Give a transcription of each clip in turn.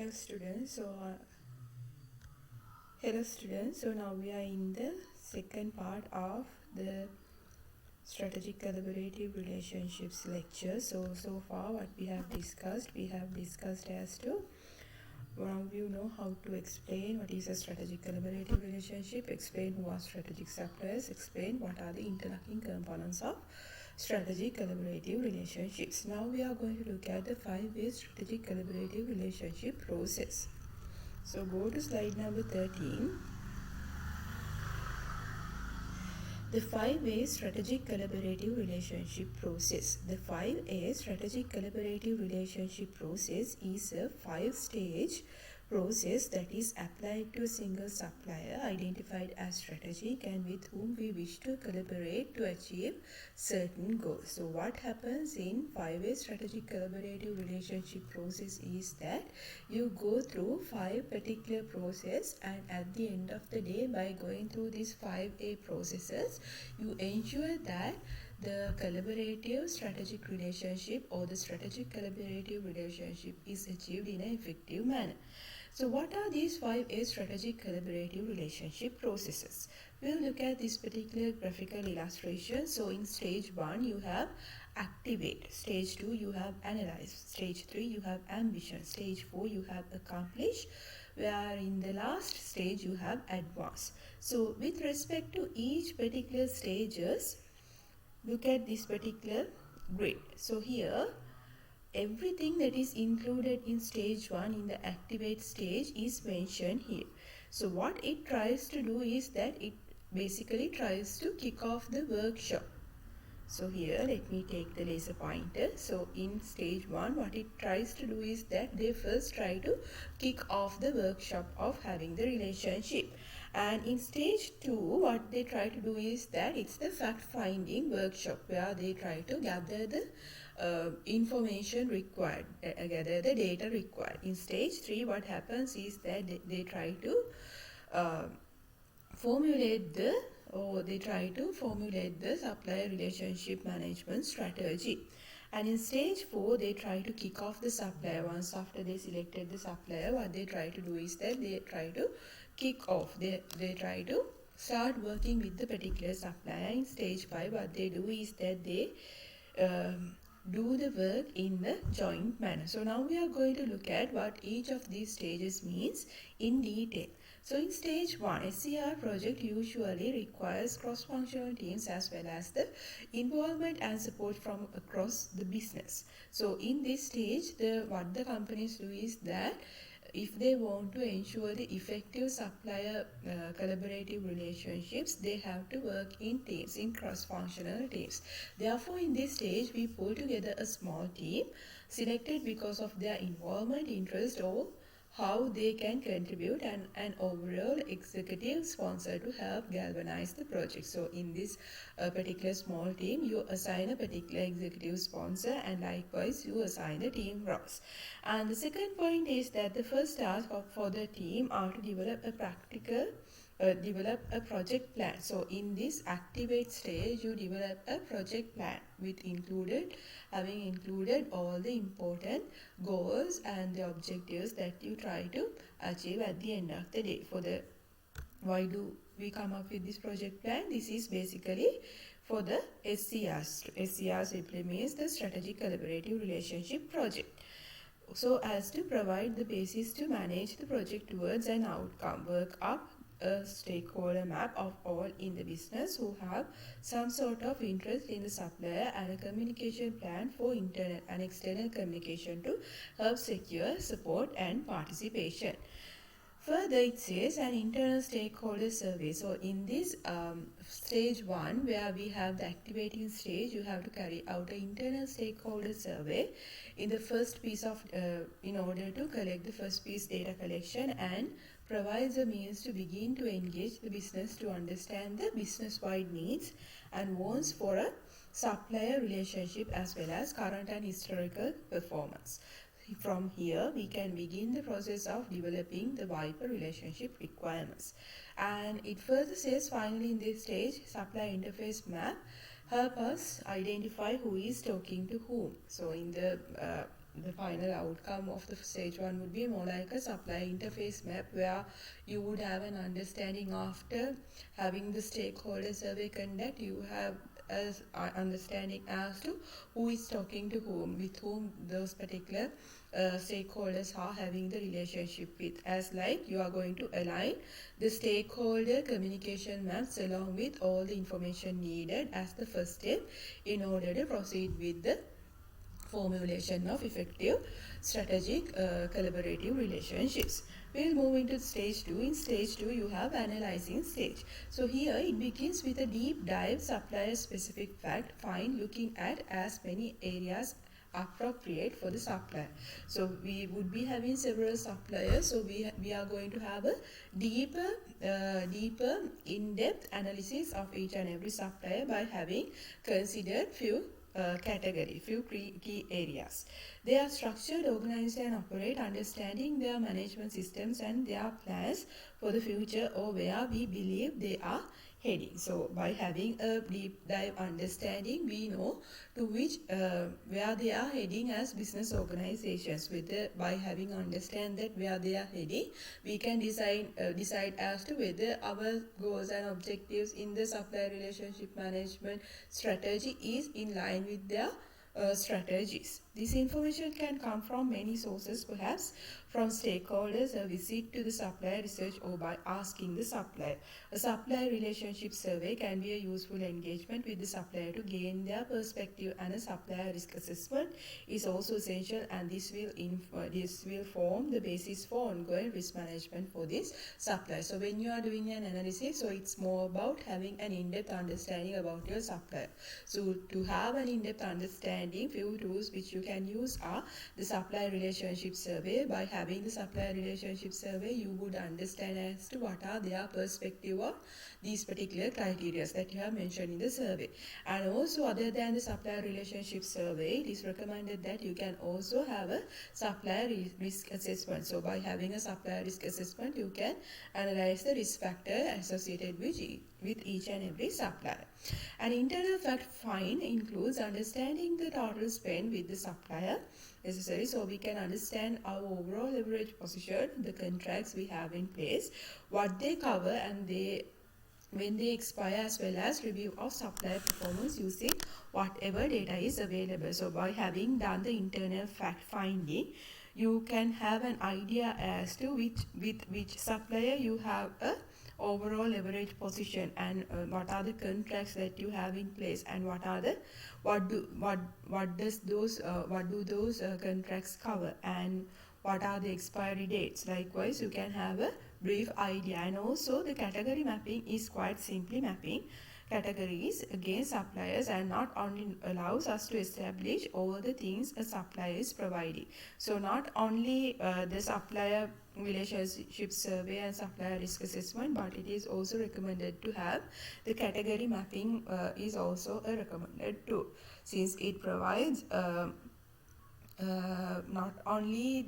Hello students. So now we are in the second part of the strategic collaborative relationships lecture. So far what we have discussed as to one of you know how to explain what is a strategic collaborative relationship, explain who are strategic suppliers, explain what are the interlocking components of strategic collaborative relationships. Now we are going to look at the 5-way strategic collaborative relationship process. So go to slide number 13. The 5-way strategic collaborative relationship process. The 5A strategic collaborative relationship process is a 5-stage process that is applied to a single supplier identified as strategic and with whom we wish to collaborate to achieve certain goals. So what happens in 5-way strategic collaborative relationship process is that you go through 5 particular process, and at the end of the day, by going through these 5A processes, you ensure that the collaborative strategic relationship or the strategic collaborative relationship is achieved in an effective manner. So what are these 5A strategic collaborative relationship processes? We'll look at this particular graphical illustration. So in stage 1 you have activate, stage 2 you have analyze, stage 3 you have ambition, stage 4 you have accomplish, where in the last stage you have advance. So with respect to each particular stages, look at this particular grid. So here everything that is included in stage 1 in the activate stage is mentioned here. So what it tries to do is that it basically tries to kick off the workshop. So here let me take the laser pointer. So in stage 1 what it tries to do is that they first try to kick off the workshop of having the relationship. And in stage 2 what they try to do is that it's the fact finding workshop where they try to gather the information required, gather the data required. In stage 3 what happens is that they try to formulate the supplier relationship management strategy. And in stage 4 they try to kick off the supplier. Once after they selected the supplier, what they try to do is that they try to kick off, they try to start working with the particular supplier. In stage 5 what they do is that they do the work in the joint manner. So now we are going to look at what each of these stages means in detail. So in stage 1, SCR project usually requires cross-functional teams as well as the involvement and support from across the business. So in this stage, what the companies do is that if they want to ensure the effective supplier collaborative relationships, they have to work in teams, in cross-functional teams. Therefore, in this stage, we pull together a small team selected because of their involvement, interest, or how they can contribute, and an overall executive sponsor to help galvanize the project. So in this particular small team, you assign a particular executive sponsor, and likewise you assign the team roles. And the second point is that the first task for the team are to develop a project plan. So in this activate stage, you develop a project plan with having included all the important goals and the objectives that you try to achieve at the end of the day. Why do we come up with this project plan? This is basically for the SCRs. SCR simply means the strategic collaborative relationship project. So as to provide the basis to manage the project towards an outcome, work up a stakeholder map of all in the business who have some sort of interest in the supplier, and a communication plan for internal and external communication to help secure support and participation. Further, it says an internal stakeholder survey. So in this stage 1, where we have the activating stage, you have to carry out an internal stakeholder survey in the first piece of in order to collect the first piece data collection and provides a means to begin to engage the business to understand the business-wide needs and wants for a supplier relationship as well as current and historical performance. From here, we can begin the process of developing the wider relationship requirements. And it further says, finally in this stage, supply interface map help us identify who is talking to whom. So in the the final outcome of the stage 1 would be more like a supplier interface map, where you would have an understanding after having the stakeholder survey conduct. You have as understanding as to who is talking to whom, with whom those particular stakeholders are having the relationship with, as like you are going to align the stakeholder communication maps along with all the information needed as the first step in order to proceed with the formulation of effective strategic collaborative relationships. We'll move into stage 2. In stage 2, you have analyzing stage. So here it begins with a deep dive supplier specific fact find, looking at as many areas appropriate for the supplier. So we would be having several suppliers, so we are going to have a deeper in-depth analysis of each and every supplier by having considered few few key areas. They are structured, organized and operate, understanding their management systems and their plans for the future, or where we believe they are heading. So by having a deep dive understanding, we know to which where they are heading as business organizations. By having understand that where they are heading, we can decide as to whether our goals and objectives in the supplier relationship management strategy is in line with their strategies. This information can come from many sources, perhaps from stakeholders, a visit to the supplier research, or by asking the supplier. A supplier relationship survey can be a useful engagement with the supplier to gain their perspective, and a supplier risk assessment is also essential, and this will form the basis for ongoing risk management for this supplier. So when you are doing an analysis, so it's more about having an in-depth understanding about your supplier. So to have an in-depth understanding, few tools which you can use are the supplier relationship survey. By having the supplier relationship survey, you would understand as to what are their perspective on these particular criteria that you have mentioned in the survey. And also, other than the supplier relationship survey, it is recommended that you can also have a supplier risk assessment. So by having a supplier risk assessment, you can analyze the risk factor associated with each and every supplier. An internal fact find includes understanding the total spend with the supplier necessary, so we can understand our overall leverage position, the contracts we have in place, what they cover, and when they expire, as well as review of supplier performance using whatever data is available. So by having done the internal fact finding, you can have an idea as to with which supplier you have a overall leverage position, and what are the contracts that you have in place, and what do those contracts cover, and what are the expiry dates. Likewise, you can have a brief idea. And also the category mapping is quite simply mapping categories against suppliers, and not only allows us to establish all the things a supplier is providing. So not only the supplier relationship survey and supplier risk assessment, but it is also recommended to have the category mapping is also a recommended tool, since it provides not only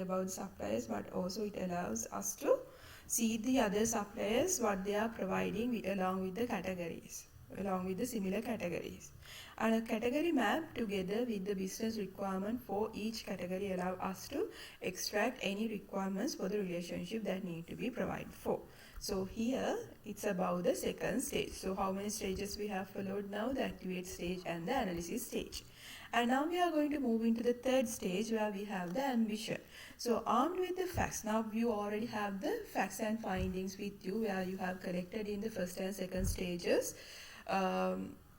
about suppliers, but also it allows us to see the other suppliers what they are providing along with the similar categories. And a category map together with the business requirement for each category allow us to extract any requirements for the relationship that need to be provided for. So here it's about the second stage. So how many stages we have followed now? The activate stage and the analysis stage. And now we are going to move into the third stage, where we have the ambition. So armed with the facts, now you already have the facts and findings with you, where you have collected in the first and second stages.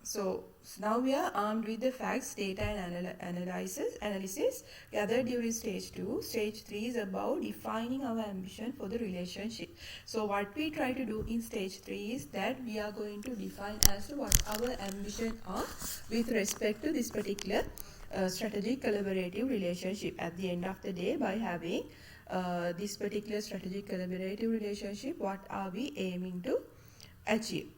So now we are armed with the facts, data and analysis gathered during stage 2. Stage 3 is about defining our ambition for the relationship. So what we try to do in stage 3 is that we are going to define as to what our ambition are with respect to this particular strategic collaborative relationship. At the end of the day, by having this particular strategic collaborative relationship, what are we aiming to achieve?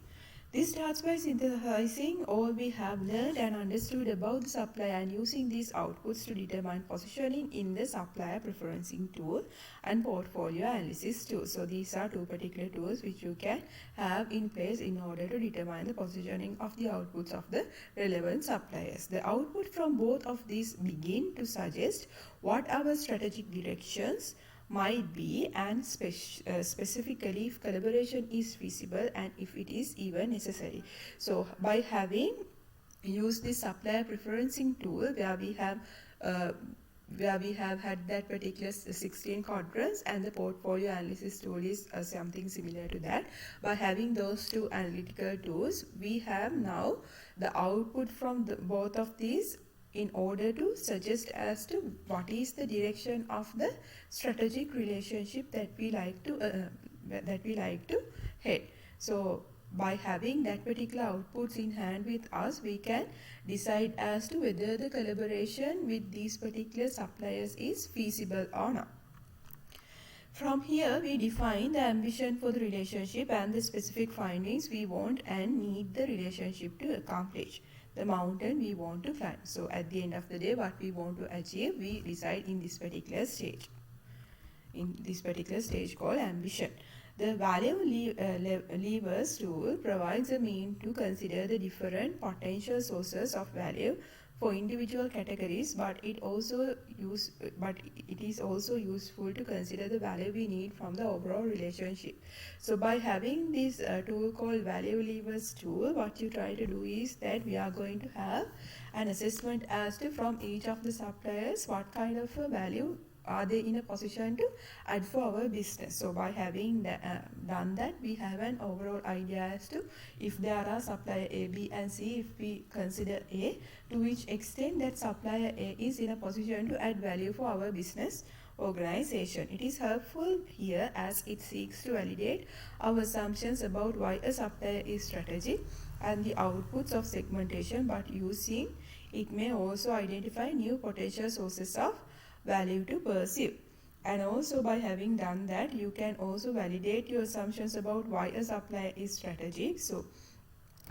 This starts by synthesizing all we have learned and understood about the supplier and using these outputs to determine positioning in the supplier preferencing tool and portfolio analysis tool. So these are two particular tools which you can have in place in order to determine the positioning of the outputs of the relevant suppliers. The output from both of these begin to suggest what our strategic directions might be, and specifically if collaboration is feasible and if it is even necessary. So by having used this supplier preferencing tool where we have had that particular 16 quadrants, and the portfolio analysis tool is something similar to that. By having those two analytical tools, we have now the output from both of these in order to suggest as to what is the direction of the strategic relationship that we like to head. So by having that particular outputs in hand with us, we can decide as to whether the collaboration with these particular suppliers is feasible or not. From here, we define the ambition for the relationship and the specific findings we want and need the relationship to accomplish, the mountain we want to climb. So at the end of the day, what we want to achieve, we decide in this particular stage. In this particular stage called ambition. The value levers tool provides a mean to consider the different potential sources of value for individual categories, but it is also useful to consider the value we need from the overall relationship. So by having this tool called value levers tool, what you try to do is that we are going to have an assessment as to from each of the suppliers what kind of a value are they in a position to add for our business. So by having done that, we have an overall idea as to if there are supplier A, B and C, if we consider A, to which extent that supplier A is in a position to add value for our business organization. It is helpful here as it seeks to validate our assumptions about why a supplier is strategic and the outputs of segmentation, but using it may also identify new potential sources of value to pursue. And also by having done that, you can also validate your assumptions about why a supplier is strategic. So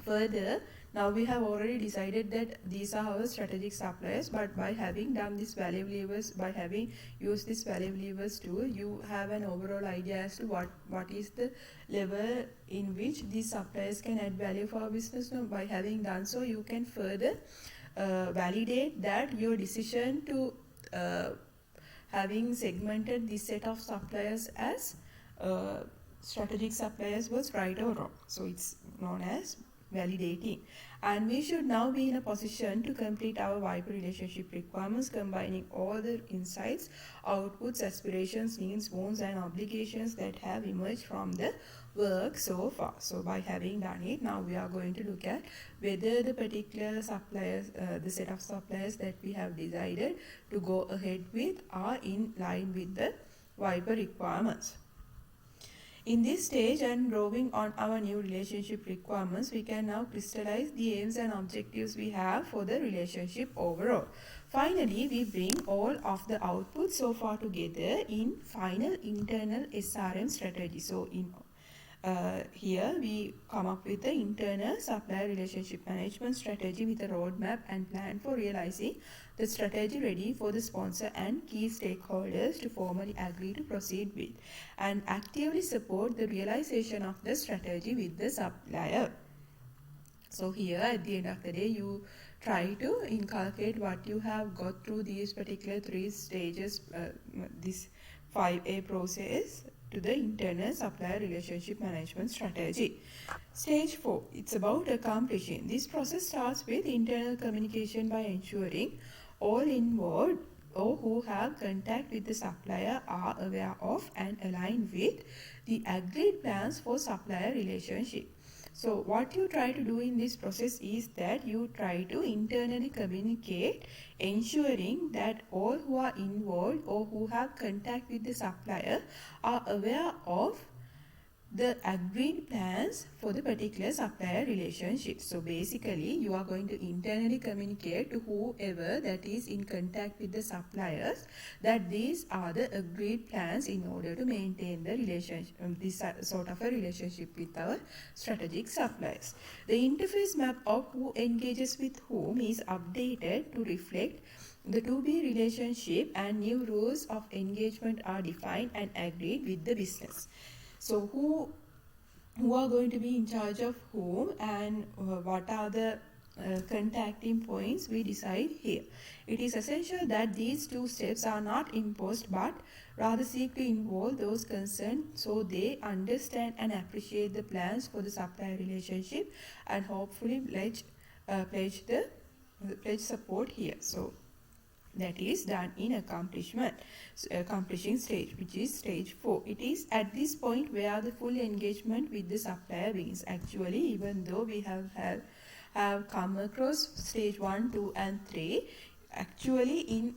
further, now we have already decided that these are our strategic suppliers, but by having done this value levers, by having used this value levers tool, you have an overall idea as to what is the level in which these suppliers can add value for our business. Now by having done so, you can further validate that your decision to having segmented this set of suppliers as strategic suppliers was right or wrong. So it's known as validating. And we should now be in a position to complete our Viper relationship requirements, combining all the insights, outputs, aspirations, needs, wants and obligations that have emerged from the work so far. So by having done it, now we are going to look at whether the particular suppliers, the set of suppliers that we have decided to go ahead with are in line with the Viper requirements. In this stage and drawing on our new relationship requirements, we can now crystallize the aims and objectives we have for the relationship overall. Finally, we bring all of the outputs so far together in final internal SRM strategy. So here we come up with the internal supplier relationship management strategy with a roadmap and plan for realizing the strategy ready for the sponsor and key stakeholders to formally agree to proceed with, and actively support the realization of the strategy with the supplier. So here at the end of the day, you try to inculcate what you have got through these particular 3 stages, this 5A process, to the internal supplier relationship management strategy. Stage 4, it's about accomplishing. This process starts with internal communication by ensuring all involved or who have contact with the supplier are aware of and aligned with the agreed plans for supplier relationship. So what you try to do in this process is that you try to internally communicate, ensuring that all who are involved or who have contact with the supplier are aware of the agreed plans for the particular supplier relationship. So basically you are going to internally communicate to whoever that is in contact with the suppliers that these are the agreed plans in order to maintain the relationship, this sort of a relationship with our strategic suppliers. The interface map of who engages with whom is updated to reflect the to-be relationship, and new rules of engagement are defined and agreed with the business. So who are going to be in charge of whom, and what are the contacting points we decide here. It is essential that these two steps are not imposed but rather seek to involve those concerned so they understand and appreciate the plans for the supply relationship and hopefully pledge support here. So that is done in accomplishing stage, which is stage 4. It is at this point where the full engagement with the supplier begins. Actually, even though we have come across stage 1, 2 and 3, actually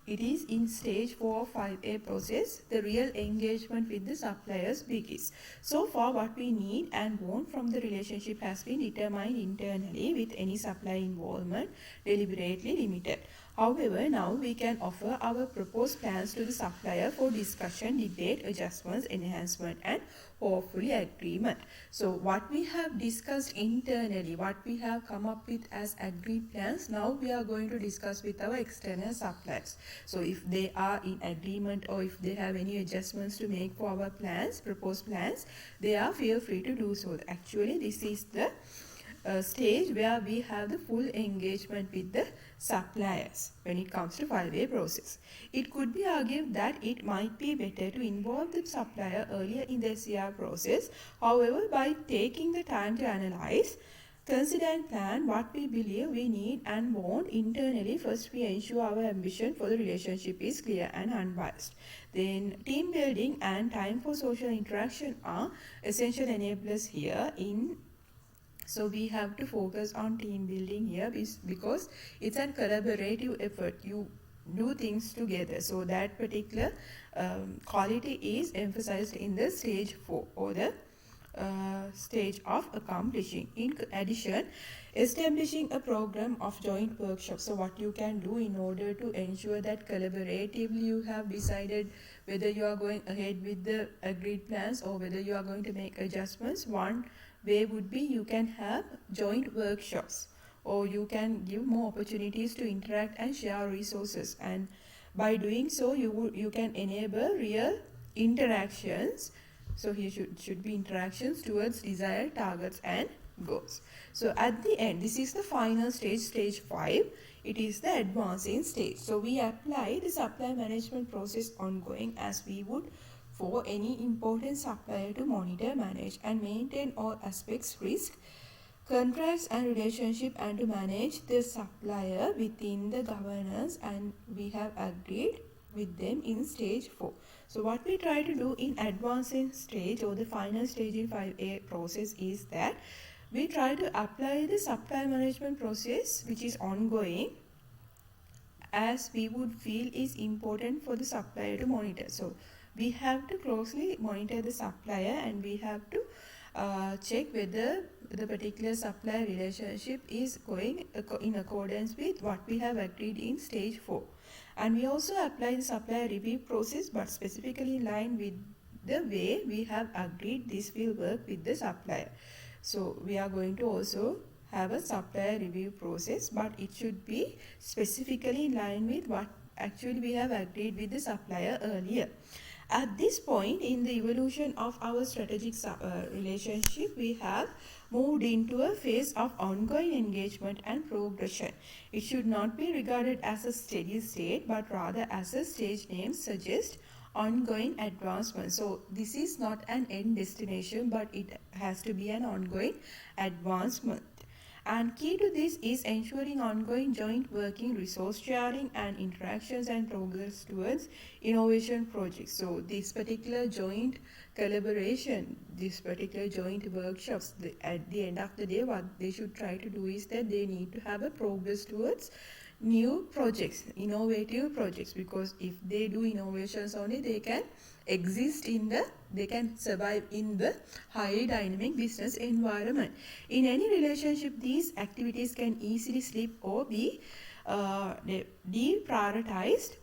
it is in stage 4 5A process the real engagement with the suppliers begins. So far what we need and want from the relationship has been determined internally, with any supply involvement deliberately limited. However, now we can offer our proposed plans to the supplier for discussion, debate, adjustments, enhancement and hopefully agreement. So what we have discussed internally, what we have come up with as agreed plans, now we are going to discuss with our external suppliers. So if they are in agreement or if they have any adjustments to make for our plans, proposed plans, they are feel free to do so. Actually, this is the stage where we have the full engagement with the suppliers when it comes to 5A process. It could be argued that it might be better to involve the supplier earlier in the SCR process. However, by taking the time to analyze, consider and plan what we believe we need and want internally, first we ensure our ambition for the relationship is clear and unbiased. Then team building and time for social interaction are essential enablers here. So we have to focus on team building here because it's a collaborative effort. You do things together. So that particular quality is emphasized in the stage 4 or the stage of accomplishing. In addition, establishing a program of joint workshops. So what you can do in order to ensure that collaboratively you have decided whether you are going ahead with the agreed plans or whether you are going to make adjustments. One way would be you can have joint workshops, or you can give more opportunities to interact and share resources, and by doing so you can enable real interactions. So here should be interactions towards desired targets and goals. So at the end, this is the final stage, stage 5. It is the advancing stage. So we apply the supply management process ongoing as we would for any important supplier to monitor, manage and maintain all aspects, risk, contracts and relationship, and to manage the supplier within the governance, and we have agreed with them in stage 4. So what we try to do in advancing stage or the final stage in 5A process is that we try to apply the supply management process which is ongoing as we would feel is important for the supplier to monitor. So we have to closely monitor the supplier, and we have to check whether the particular supplier relationship is going in accordance with what we have agreed in stage 4. And we also apply the supplier review process, but specifically in line with the way we have agreed this will work with the supplier. So we are going to also have a supplier review process, but it should be specifically in line with what actually we have agreed with the supplier earlier. At this point in the evolution of our strategic relationship, we have moved into a phase of ongoing engagement and progression. It should not be regarded as a steady state, but rather, as a stage name suggests, ongoing advancement. So this is not an end destination, but it has to be an ongoing advancement. And key to this is ensuring ongoing joint working, resource sharing and interactions and progress towards innovation projects. So this particular joint collaboration, this particular joint workshops, at the end of the day what they should try to do is that they need to have a progress towards new projects, innovative projects, because if they do innovations only, they can they can survive in the highly dynamic business environment. In any relationship, these activities can easily slip or be deprioritized,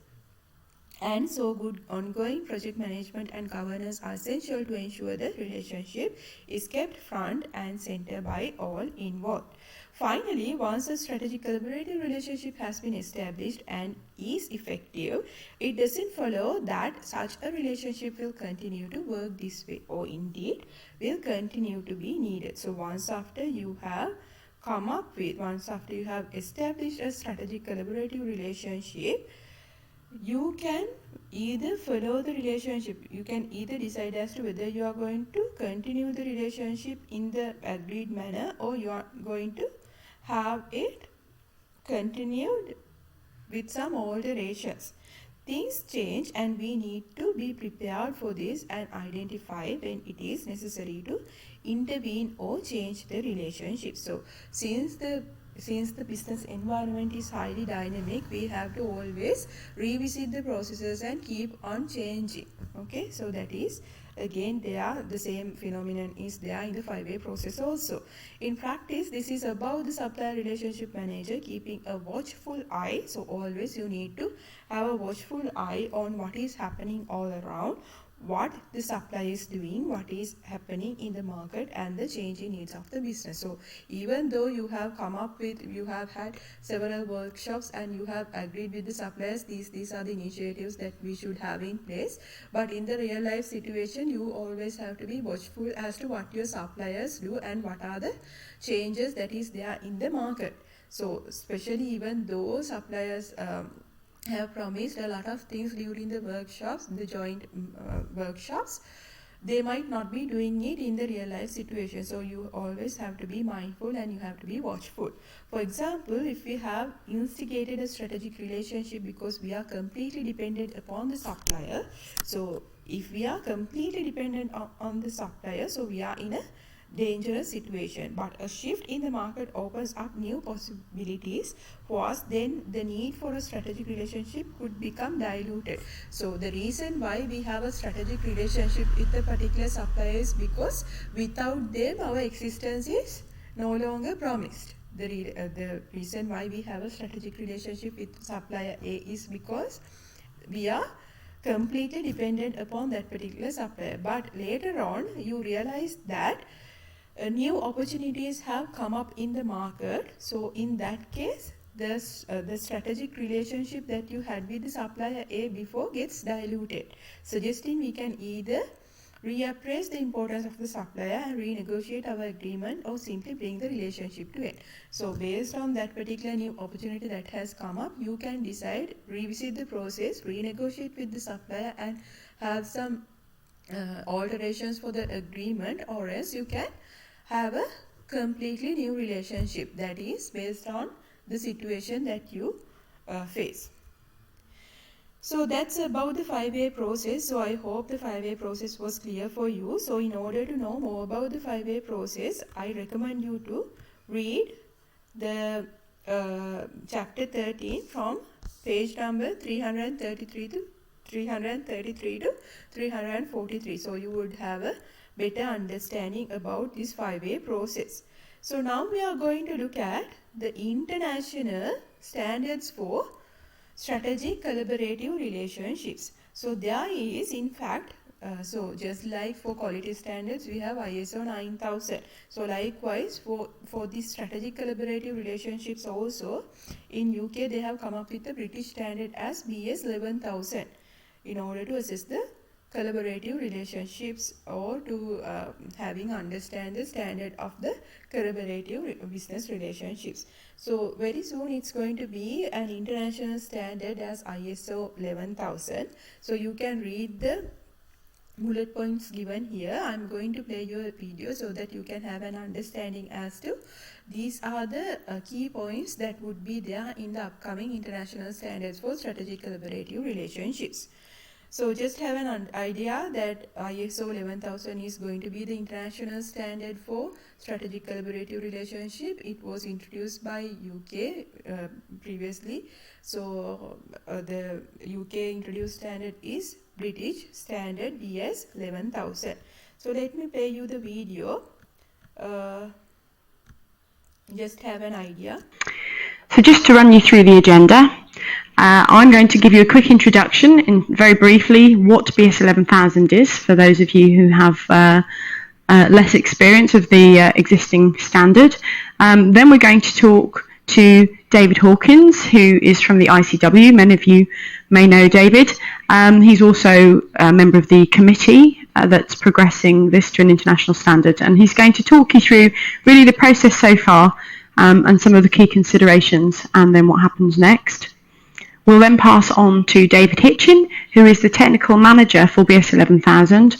and so good ongoing project management and governance are essential to ensure the relationship is kept front and center by all involved. Finally, once a strategic collaborative relationship has been established and is effective, it doesn't follow that such a relationship will continue to work this way, or indeed will continue to be needed. So once after you have established a strategic collaborative relationship, you can either follow the relationship, you can either decide as to whether you are going to continue the relationship in the agreed manner, or you are going to have it continued with some alterations. Things change and we need to be prepared for this and identify when it is necessary to intervene or change the relationship. So since the business environment is highly dynamic, we have to always revisit the processes and keep on changing. Okay, so that is again the same phenomenon is there in the 5A process also. In practice, this is about the supplier relationship manager keeping a watchful eye. So always you need to have a watchful eye on what is happening all around, what the supplier is doing, what is happening in the market, and the changing needs of the business. So even though you have had several workshops and you have agreed with the suppliers, these are the initiatives that we should have in place, but in the real life situation, you always have to be watchful as to what your suppliers do and what are the changes that is there in the market. So especially even though suppliers have promised a lot of things during the workshops, the joint workshops, they might not be doing it in the real life situation. So you always have to be mindful and you have to be watchful. For example, if we have instigated a strategic relationship because we are completely dependent upon the supplier, so if we are completely dependent on the supplier, so we are in a dangerous situation. But a shift in the market opens up new possibilities for us, then the need for a strategic relationship could become diluted. So the reason why we have a strategic relationship with a particular supplier is because without them our existence is no longer promised. The reason why we have a strategic relationship with supplier A is because we are completely dependent upon that particular supplier. But later on you realize that new opportunities have come up in the market. So in that case, the strategic relationship that you had with the supplier A before gets diluted, suggesting we can either reappraise the importance of the supplier and renegotiate our agreement, or simply bring the relationship to end. So based on that particular new opportunity that has come up, you can decide, revisit the process, renegotiate with the supplier and have some alterations for the agreement, or else you can have a completely new relationship that is based on the situation that you face. So that's about the 5A process. So I hope the 5A process was clear for you. So in order to know more about the 5A process, I recommend you to read the chapter 13 from page number 333 to 343. So you would have a better understanding about this 5A process. So now we are going to look at the international standards for strategic collaborative relationships. So there is, in fact, so just like for quality standards, we have ISO 9000. So likewise, for these strategic collaborative relationships also, in UK they have come up with the British standard as BS 11000 in order to assess the collaborative relationships, or to understand the standard of the collaborative business relationships. So very soon it's going to be an international standard as ISO 11000. So you can read the bullet points given here. I'm going to play your video so that you can have an understanding as to these are the key points that would be there in the upcoming international standards for strategic collaborative relationships. So just have an idea that ISO 11000 is going to be the international standard for strategic collaborative relationship. It was introduced by UK previously. So the UK introduced standard is British standard BS 11000. So let me play you the video. Just have an idea. So just to run you through the agenda, I'm going to give you a quick introduction and very briefly what BS 11000 is for those of you who have less experience of the existing standard. Then we're going to talk to David Hawkins, who is from the ICW. Many of you may know David. He's also a member of the committee that's progressing this to an international standard, and he's going to talk you through really the process so far and some of the key considerations and then what happens next. We'll then pass on to David Hitchin, who is the technical manager for BS 11000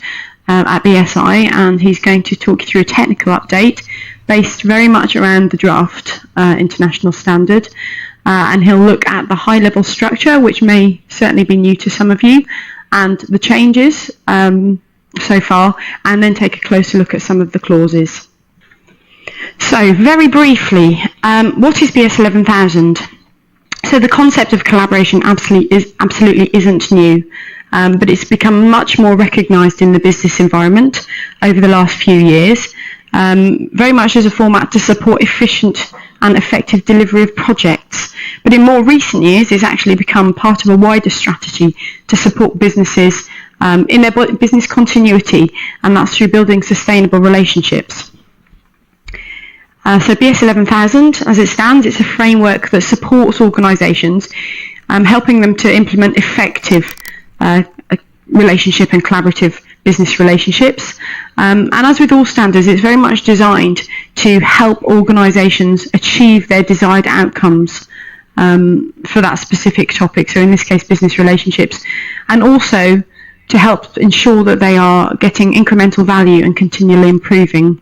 at BSI, and he's going to talk you through a technical update based very much around the draft international standard, and he'll look at the high-level structure, which may certainly be new to some of you, and the changes so far, and then take a closer look at some of the clauses. So, very briefly, what is BS 11000? So the concept of collaboration absolutely isn't new, but it's become much more recognised in the business environment over the last few years, very much as a format to support efficient and effective delivery of projects. But in more recent years, it's actually become part of a wider strategy to support businesses in their business continuity, and that's through building sustainable relationships. So BS 11000, as it stands, it's a framework that supports organisations, helping them to implement effective relationship and collaborative business relationships. And as with all standards, it's very much designed to help organisations achieve their desired outcomes for that specific topic. So in this case, business relationships, and also to help ensure that they are getting incremental value and continually improving.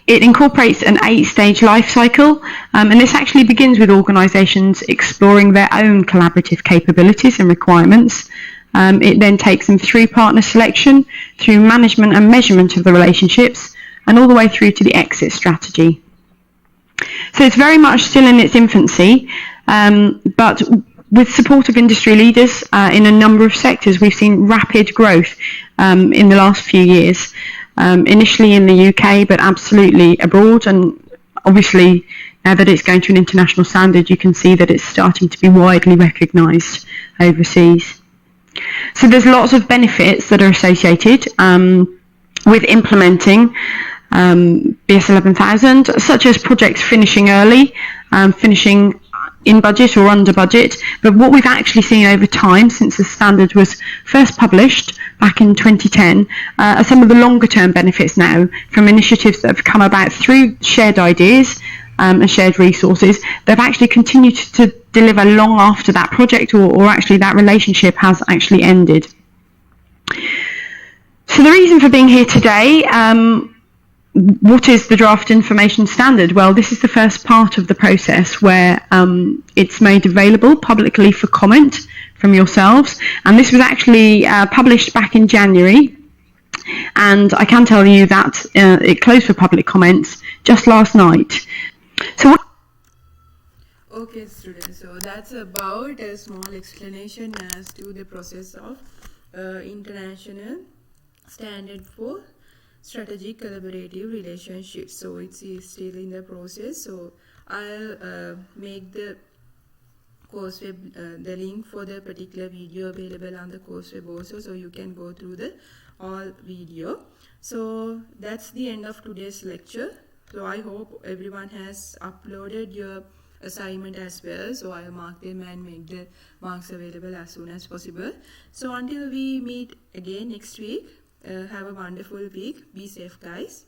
It incorporates an 8-stage life cycle, and this actually begins with organisations exploring their own collaborative capabilities and requirements. It then takes them through partner selection, through management and measurement of the relationships, and all the way through to the exit strategy. So it's very much still in its infancy, but with support of industry leaders in a number of sectors, we've seen rapid growth in the last few years. Initially in the UK, but absolutely abroad, and obviously now that it's going to an international standard, you can see that it's starting to be widely recognised overseas. So there's lots of benefits that are associated with implementing BS 11000, such as projects finishing early, finishing in budget or under budget. But what we've actually seen over time since the standard was first published back in 2010 are some of the longer term benefits now from initiatives that have come about through shared ideas and shared resources that have actually continued to deliver long after that project or actually that relationship has actually ended. So the reason for being here today, what is the draft information standard? Well, this is the first part of the process where it's made available publicly for comment from yourselves, and this was actually published back in January, and I can tell you that it closed for public comments just last night. So Okay students, so that's about a small explanation as to the process of international standard for strategic collaborative relationships. So it's still in the process, so I'll make the course web, the link for the particular video available on the course web also, so you can go through the all video. So that's the end of today's lecture. So I hope everyone has uploaded your assignment as well, so I'll mark them and make the marks available as soon as possible. So until we meet again next week, have a wonderful week. Be safe guys.